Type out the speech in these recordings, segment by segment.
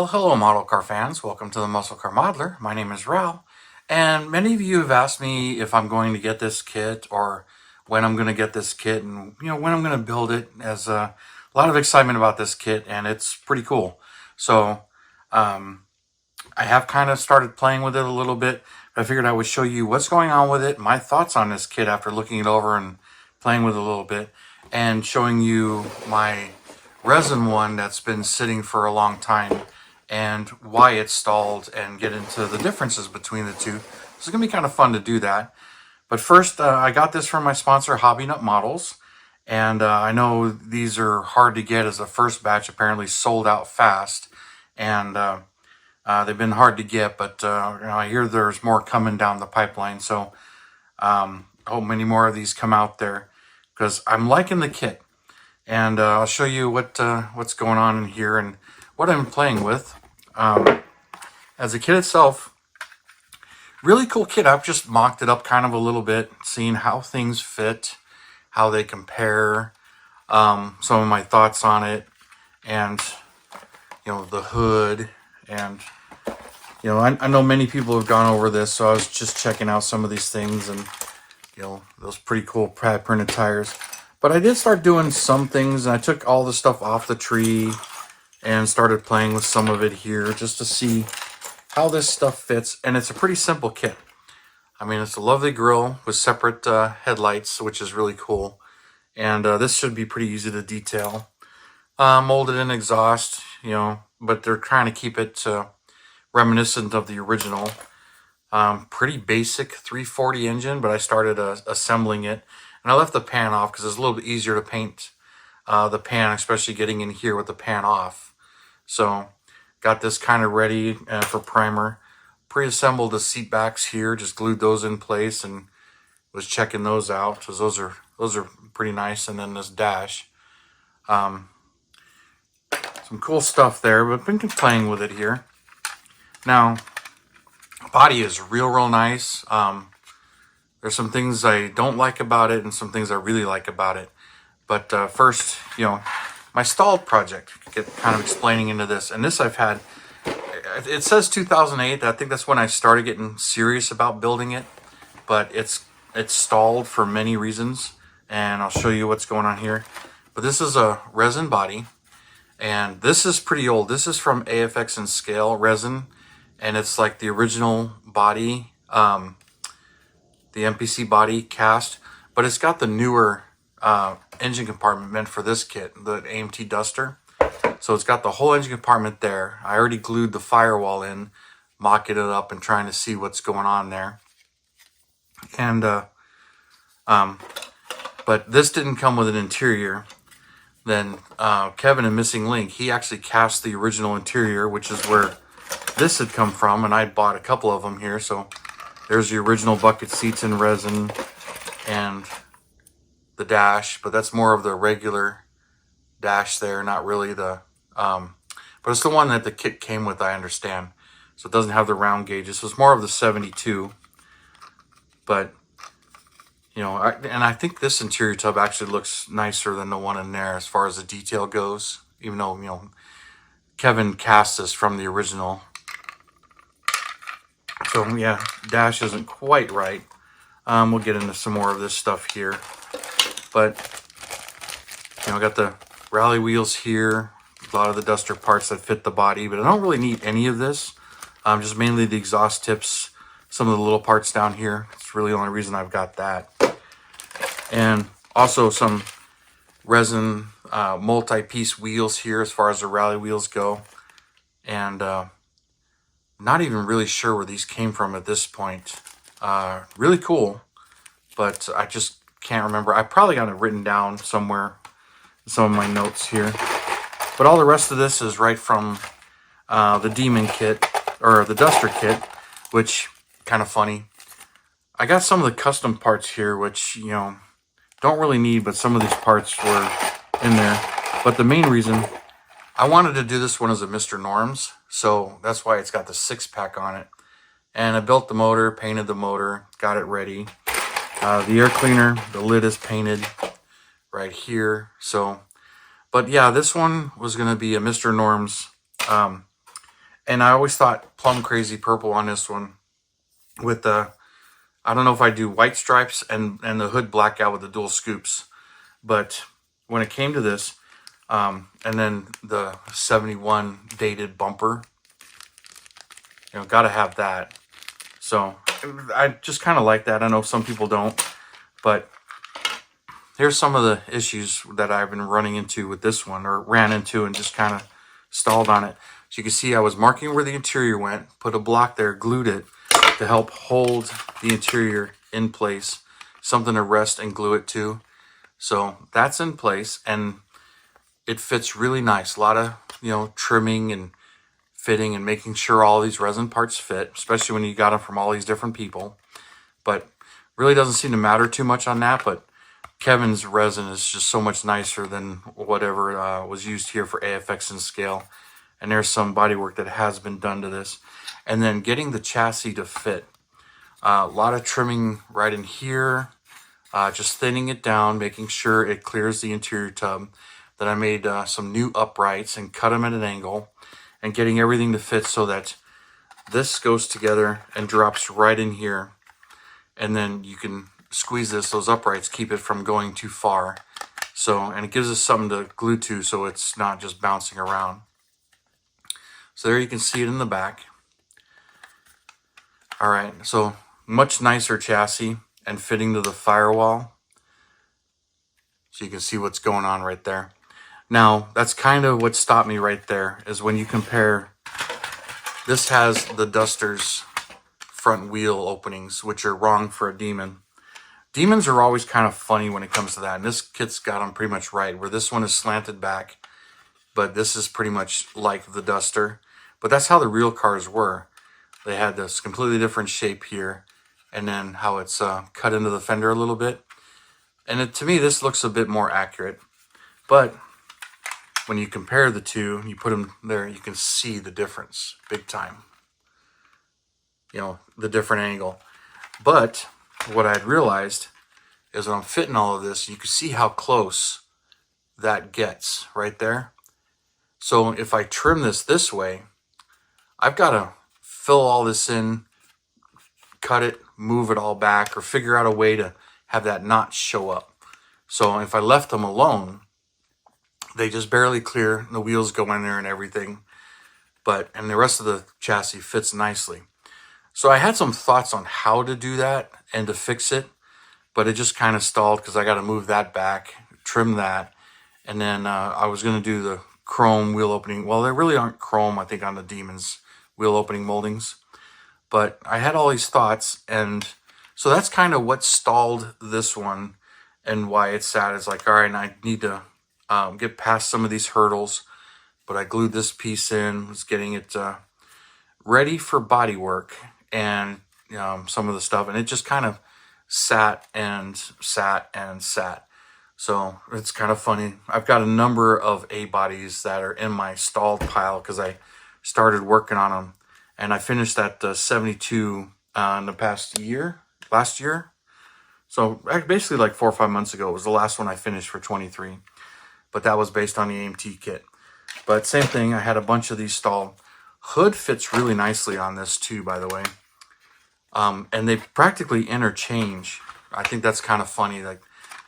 Well, hello, model car fans. Welcome to the Muscle Car Modeler. My name is Rao, and many of you have asked me if I'm going to get this kit or when I'm going to get this kit, and when I'm going to build it. As a lot of excitement about this kit, and it's pretty cool. So I have kind of started playing with it a little bit. I figured I would show you what's going on with it, my thoughts on this kit after looking it over and playing with it a little bit, and showing you my resin one that's been sitting for a long time and why it stalled, and get into the differences between the two. This is going to be kind of fun to do that. But first, I got this from my sponsor, Hobby Nut Models. And I know these are hard to get, as the first batch apparently sold out fast. And they've been hard to get, but I hear there's more coming down the pipeline. So I hope many more of these come out there, because I'm liking the kit. And I'll show you what's going on in here and what I'm playing with. As a kit itself, really cool kit. I've just mocked it up kind of a little bit, seeing how things fit, how they compare, some of my thoughts on it, and the hood. And I know many people have gone over this, so I was just checking out some of these things, and those pretty cool pad printed tires. But I did start doing some things, and I took all the stuff off the tree and started playing with some of it here just to see how this stuff fits. And it's a pretty simple kit. I mean, it's a lovely grill with separate headlights, which is really cool. And this should be pretty easy to detail. Molded in exhaust, but they're trying to keep it reminiscent of the original. Pretty basic 340 engine, but I started assembling it. And I left the pan off because it's a little bit easier to paint the pan, especially getting in here with the pan off. So got this kind of ready for primer. Pre-assembled the seat backs here, just glued those in place and was checking those out, because those are pretty nice. And then this dash, some cool stuff there, but been playing with it here. Now, body is real nice. There's some things I don't like about it and some things I really like about it. But first, my stalled project, get kind of explaining into this. And this I've had, it says 2008. I think that's when I started getting serious about building it. But it's stalled for many reasons, and I'll show you what's going on here. But this is a resin body, and this is pretty old. This is from AFX and Scale resin, and it's like the original body, the MPC body cast, but it's got the newer engine compartment meant for this kit, the AMT Duster. So it's got the whole engine compartment there. I already glued the firewall in, mocking it up and trying to see what's going on there. And but this didn't come with an interior. Then Kevin in Missing Link, he actually cast the original interior, which is where this had come from, and I bought a couple of them here. So there's the original bucket seats in resin and the dash, but that's more of the regular dash there, not really the but it's the one that the kit came with, I understand. So it doesn't have the round gauges, so it's more of the 72. But I think this interior tub actually looks nicer than the one in there as far as the detail goes, even though Kevin cast this from the original. So yeah, dash isn't quite right. We'll get into some more of this stuff here. But I got the rally wheels here, a lot of the Duster parts that fit the body, but I don't really need any of this. Just mainly the exhaust tips, some of the little parts down here. It's really the only reason I've got that. And also some resin multi-piece wheels here as far as the rally wheels go. And not even really sure where these came from at this point. Really cool, but I just can't remember. I probably got it written down somewhere in some of my notes here. But all the rest of this is right from the Demon kit, or the Duster kit, which, kind of funny. I got some of the custom parts here, which, don't really need, but some of these parts were in there. But the main reason, I wanted to do this one as a Mr. Norms, so that's why it's got the 6-pack on it. And I built the motor, painted the motor, got it ready. The air cleaner, the lid is painted right here. So, but yeah, this one was going to be a Mr. Norms And I always thought plum crazy purple on this one with the, I don't know if I do white stripes and the hood black out with the dual scoops. But when it came to this, and then the 71 dated bumper, gotta have that. So I just kind of like that. I know some people don't, but here's some of the issues that I've been running into with this one, or ran into and just kind of stalled on it. So you can see I was marking where the interior went, put a block there, glued it to help hold the interior in place, something to rest and glue it to. So that's in place and it fits really nice. A lot of, trimming and fitting and making sure all these resin parts fit, especially when you got them from all these different people. But really doesn't seem to matter too much on that. But Kevin's resin is just so much nicer than whatever was used here for AFX and scale. And there's some bodywork that has been done to this. And then getting the chassis to fit. A lot of trimming right in here. Just thinning it down, making sure it clears the interior tub. Then I made some new uprights and cut them at an angle. And getting everything to fit so that this goes together and drops right in here. And then you can squeeze those uprights, keep it from going too far. So, and it gives us something to glue to so it's not just bouncing around. So there you can see it in the back. All right, so much nicer chassis and fitting to the firewall. So you can see what's going on right there. Now, that's kind of what stopped me right there, is when you compare, this has the Duster's front wheel openings, which are wrong for a Demon. Demons are always kind of funny when it comes to that, and this kit's got them pretty much right, where this one is slanted back, but this is pretty much like the Duster. But that's how the real cars were. They had this completely different shape here, and then how it's cut into the fender a little bit. And to me, this looks a bit more accurate. But when you compare the two, you put them there, you can see the difference big time. The different angle. But what I'd realized is when I'm fitting all of this, you can see how close that gets right there. So if I trim this way, I've got to fill all this in, cut it, move it all back, or figure out a way to have that not show up. So if I left them alone, they just barely clear, the wheels go in there and everything, and the rest of the chassis fits nicely. So I had some thoughts on how to do that and to fix it, but it just kind of stalled because I got to move that back, trim that, and then I was going to do the chrome wheel opening. Well, there really aren't chrome, I think, on the Demon's wheel opening moldings, but I had all these thoughts, and so that's kind of what stalled this one and why it's sad. It's like, all right, I need to get past some of these hurdles, but I glued this piece in, was getting it ready for body work and some of the stuff, and it just kind of sat and sat and sat. So it's kind of funny. I've got a number of A bodies that are in my stalled pile because I started working on them, and I finished that 72 in the last year. So basically like 4 or 5 months ago, it was the last one I finished for 23. But that was based on the AMT kit. But same thing, I had a bunch of these stalled. Hood fits really nicely on this too, by the way. And they practically interchange. I think that's kind of funny. Like,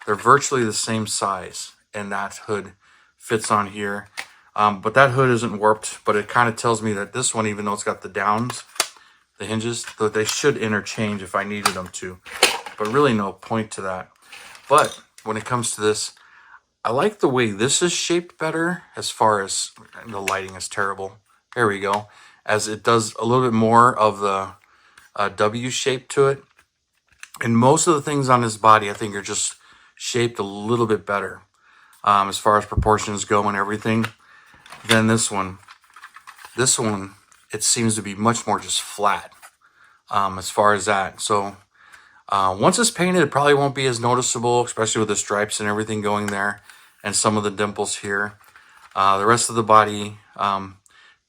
they're virtually the same size, and that hood fits on here. But that hood isn't warped, but it kind of tells me that this one, even though it's got the downs, the hinges, though they should interchange if I needed them to. But really no point to that. But when it comes to this, I like the way this is shaped better, as far as the lighting is terrible. There we go. As it does a little bit more of the W shape to it. And most of the things on this body, I think, are just shaped a little bit better as far as proportions go and everything than this one. This one, it seems to be much more just flat as far as that. So once it's painted, it probably won't be as noticeable, especially with the stripes and everything going there and some of the dimples here. The rest of the body,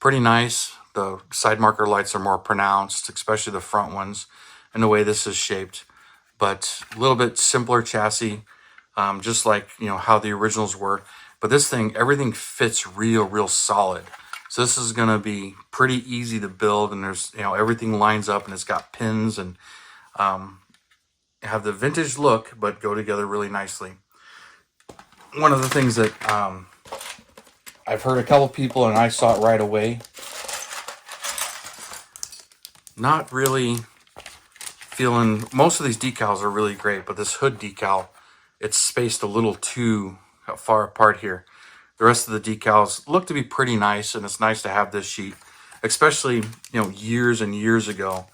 pretty nice. The side marker lights are more pronounced, especially the front ones, and the way this is shaped. But a little bit simpler chassis, just like how the originals were. But this thing, everything fits real solid. So this is going to be pretty easy to build, and there's, everything lines up and it's got pins and have the vintage look, but go together really nicely. One of the things that I've heard a couple people, and I saw it right away, not really feeling, most of these decals are really great, but this hood decal, it's spaced a little too far apart here. The rest of the decals look to be pretty nice, and it's nice to have this sheet, especially, years and years ago.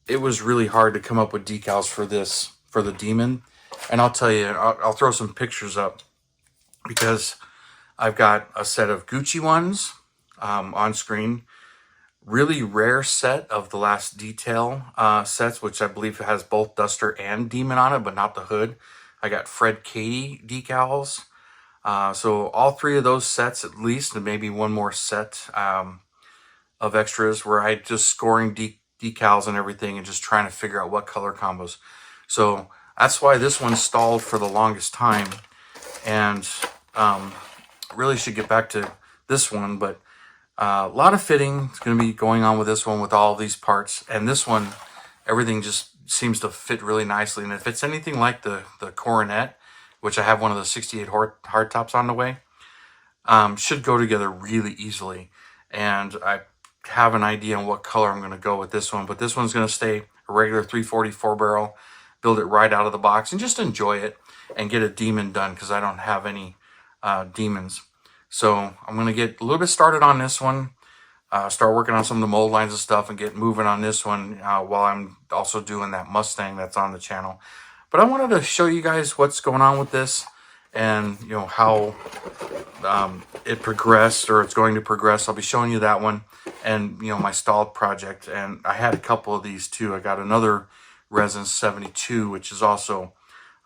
It was really hard to come up with decals for this, for the Demon. And I'll tell you, I'll throw some pictures up, because I've got a set of Gucci ones on screen. Really rare set of the last detail sets, which I believe has both Duster and Demon on it, but not the hood. I got Fred Katie decals. So all three of those sets at least, and maybe one more set of extras, where I just scoring decals and everything and just trying to figure out what color combos. So that's why this one stalled for the longest time, and really should get back to this one. But a lot of fitting is going to be going on with this one, with all these parts. And this one, everything just seems to fit really nicely. And if it's anything like the Coronet, which I have one of the 68 hard tops on the way, should go together really easily. And I have an idea on what color I'm going to go with this one. But this one's going to stay a regular 344 barrel, build it right out of the box, and just enjoy it and get a Demon done, because I don't have any Demons. So I'm going to get a little bit started on this one, start working on some of the mold lines and stuff, and get moving on this one while I'm also doing that Mustang that's on the channel. But I wanted to show you guys what's going on with this, and how it progressed, or it's going to progress. I'll be showing you that one, and my stalled project. And I had a couple of these too. I got another resin 72, which is also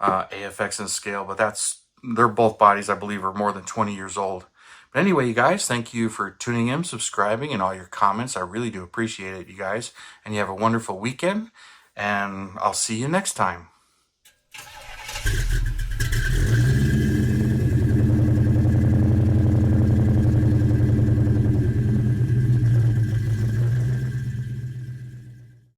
AFX in scale, but they're both bodies, I believe, are more than 20 years old. But anyway, you guys, thank you for tuning in, subscribing, and all your comments. I really do appreciate it, you guys. And you have a wonderful weekend, and I'll see you next time.